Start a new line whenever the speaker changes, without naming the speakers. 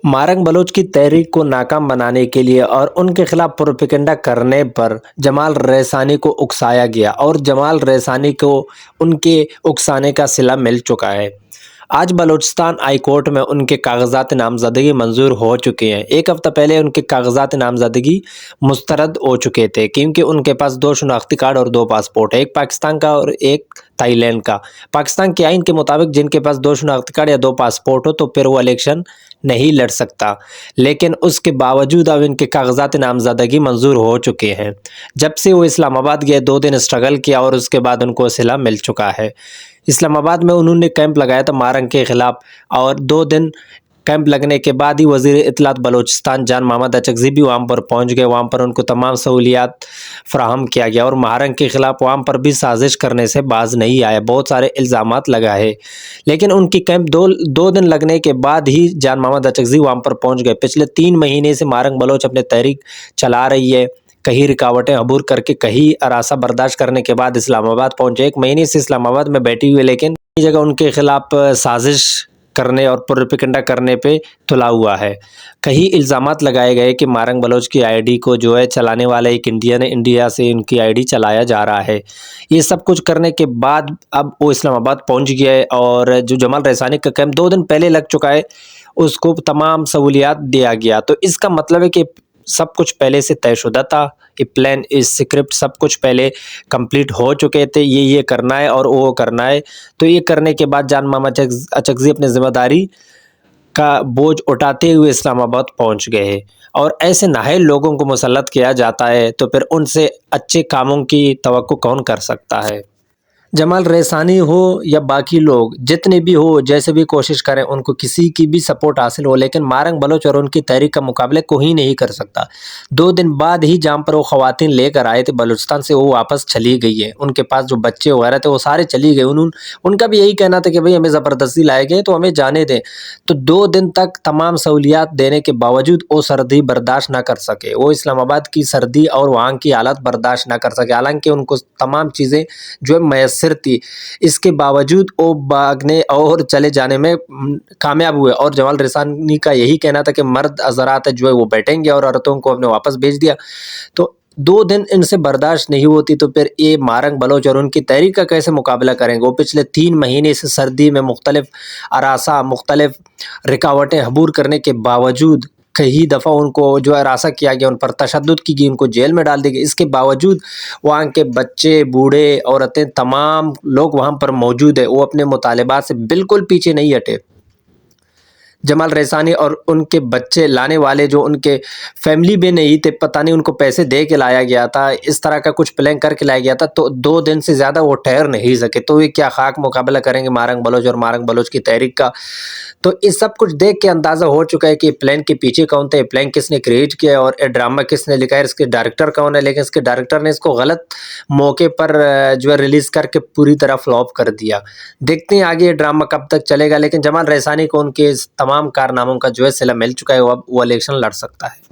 Morning Baloch کی تحریک کو ناکام بنانے کے لیے اور ان کے خلاف پروپیگنڈا کرنے پر جمال ریسانی کو اکسایا گیا اور جمال ریسانی کو ان کے اکسانے کا صلہ مل چکا ہے۔ آج بلوچستان ہائی کورٹ میں ان کے کاغذات نامزدگی منظور ہو چکے ہیں۔ ایک ہفتہ پہلے ان کے کاغذات نامزدگی مسترد ہو چکے تھے کیونکہ ان کے پاس 2 شناختی کارڈ اور 2 پاسپورٹ ہیں، ایک پاکستان کا اور ایک تھائی لینڈ کا۔ پاکستان کے آئین کے مطابق جن کے پاس 2 شناختی کارڈ یا 2 پاسپورٹ ہو تو پھر وہ الیکشن نہیں لڑ سکتا، لیکن اس کے باوجود اب ان کے کاغذات نامزدگی منظور ہو چکے ہیں۔ جب سے وہ اسلام آباد گئے 2 دن اسٹرگل کیا اور اس کے بعد ان کو صلہ مل چکا ہے۔ اسلام آباد میں انہوں نے کیمپ لگایا تھا مارنگ کے خلاف، اور 2 دن کیمپ لگنے کے بعد ہی وزیر اطلاعات بلوچستان جان محمد اچکزئی بھی وہاں پر پہنچ گئے۔ وہاں پر ان کو تمام سہولیات فراہم کیا گیا اور مارنگ کے خلاف وہاں پر بھی سازش کرنے سے باز نہیں آیا، بہت سارے الزامات لگائے، لیکن ان کی کیمپ 2 دن لگنے کے بعد ہی جان محمد اچکزئی وہاں پر پہنچ گئے۔ پچھلے 3 مہینے سے مارنگ بلوچ اپنے تحریک چلا رہی ہے، کہیں رکاوٹیں عبور کر کے، کہیں ہراساں برداشت کرنے کے بعد اسلام آباد پہنچے۔ 1 مہینے سے اسلام آباد میں بیٹھی ہوئے، لیکن کئی جگہ ان کے خلاف سازش کرنے اور پروپیگنڈا کرنے پہ تلا ہوا ہے۔ کہیں الزامات لگائے گئے کہ مارنگ بلوچ کی آئی ڈی کو جو ہے چلانے والا ایک انڈین ہے، انڈیا سے ان کی آئی ڈی چلایا جا رہا ہے۔ یہ سب کچھ کرنے کے بعد اب وہ اسلام آباد پہنچ گیا ہے، اور جو جمال ریسانی کا کیمپ 2 دن پہلے لگ چکا ہے اس کو تمام سہولیات دیا گیا۔ تو اس کا مطلب ہے کہ سب کچھ پہلے سے طے شدہ تھا، یہ پلان، اسکرپٹ سب کچھ پہلے کمپلیٹ ہو چکے تھے، یہ کرنا ہے اور وہ کرنا ہے۔ تو یہ کرنے کے بعد جان محمد اچکزئی اپنے ذمہ داری کا بوجھ اٹھاتے ہوئے اسلام آباد پہنچ گئے، اور ایسے نااہل لوگوں کو مسلط کیا جاتا ہے تو پھر ان سے اچھے کاموں کی توقع کون کر سکتا ہے؟ جمال ریسانی ہو یا باقی لوگ جتنے بھی ہو، جیسے بھی کوشش کریں، ان کو کسی کی بھی سپورٹ حاصل ہو، لیکن مارنگ بلوچ اور ان کی تحریک کا مقابلہ کوئی نہیں کر سکتا۔ 2 دن بعد ہی جہاں پر وہ خواتین لے کر آئے تھے بلوچستان سے، وہ واپس چلی گئی ہیں۔ ان کے پاس جو بچے وغیرہ تھے وہ سارے چلی گئے۔ ان کا بھی یہی کہنا تھا کہ بھئی ہمیں زبردستی لائے گئے تو ہمیں جانے دیں۔ تو 2 دن تک تمام سہولیات دینے کے باوجود وہ سردی برداشت نہ کر سکے، وہ اسلام آباد کی سردی اور وہاں کی حالت برداشت نہ کر سکے، حالانکہ ان کو تمام چیزیں جو ہے میسر تھی۔ اس کے باوجود وہ بھاگنے اور چلے جانے میں کامیاب ہوئے، اور جمال ریسانی کا یہی کہنا تھا کہ مرد حضرات جو ہے وہ بیٹھیں گے، اور عورتوں کو اپنے واپس بھیج دیا۔ تو 2 دن ان سے برداشت نہیں ہوتی تو پھر یہ مارنگ بلوچ اور ان کی تحریک کا کیسے مقابلہ کریں گے؟ وہ پچھلے 3 مہینے سے سردی میں مختلف ہراساں، مختلف رکاوٹیں عبور کرنے کے باوجود، کئی دفعہ ان کو جو ہے ہراساں کیا گیا، ان پر تشدد کی گئی، ان کو جیل میں ڈال دی گئی، اس کے باوجود وہاں کے بچے، بوڑھے، عورتیں، تمام لوگ وہاں پر موجود ہیں، وہ اپنے مطالبات سے بالکل پیچھے نہیں ہٹے۔ جمال ریسانی اور ان کے بچے لانے والے جو ان کے فیملی بھی نہیں تھے، پتہ نہیں ان کو پیسے دے کے لایا گیا تھا، اس طرح کا کچھ پلان کر کے لایا گیا تھا، تو 2 دن سے زیادہ وہ ٹھہر نہیں سکے۔ تو یہ کیا خاک مقابلہ کریں گے مارنگ بلوچ اور مارنگ بلوچ کی تحریک کا؟ تو یہ سب کچھ دیکھ کے اندازہ ہو چکا ہے کہ یہ پلان کے پیچھے کون تھا، یہ پلان کس نے کریٹ کیا ہے، اور یہ ڈرامہ کس نے لکھا ہے، اس کے ڈائریکٹر کون ہے۔ لیکن اس کے ڈائریکٹر نے اس کو غلط موقع پر جو ہے ریلیز کر کے پوری طرح فلاپ کر دیا۔ دیکھتے ہیں آگے یہ ڈرامہ کب تک چلے گا، لیکن جمال ریسانی کو ان کے تمام کارناموں کا جو ہے صلہ مل چکا ہے، وہ اب وہ الیکشن لڑ سکتا ہے۔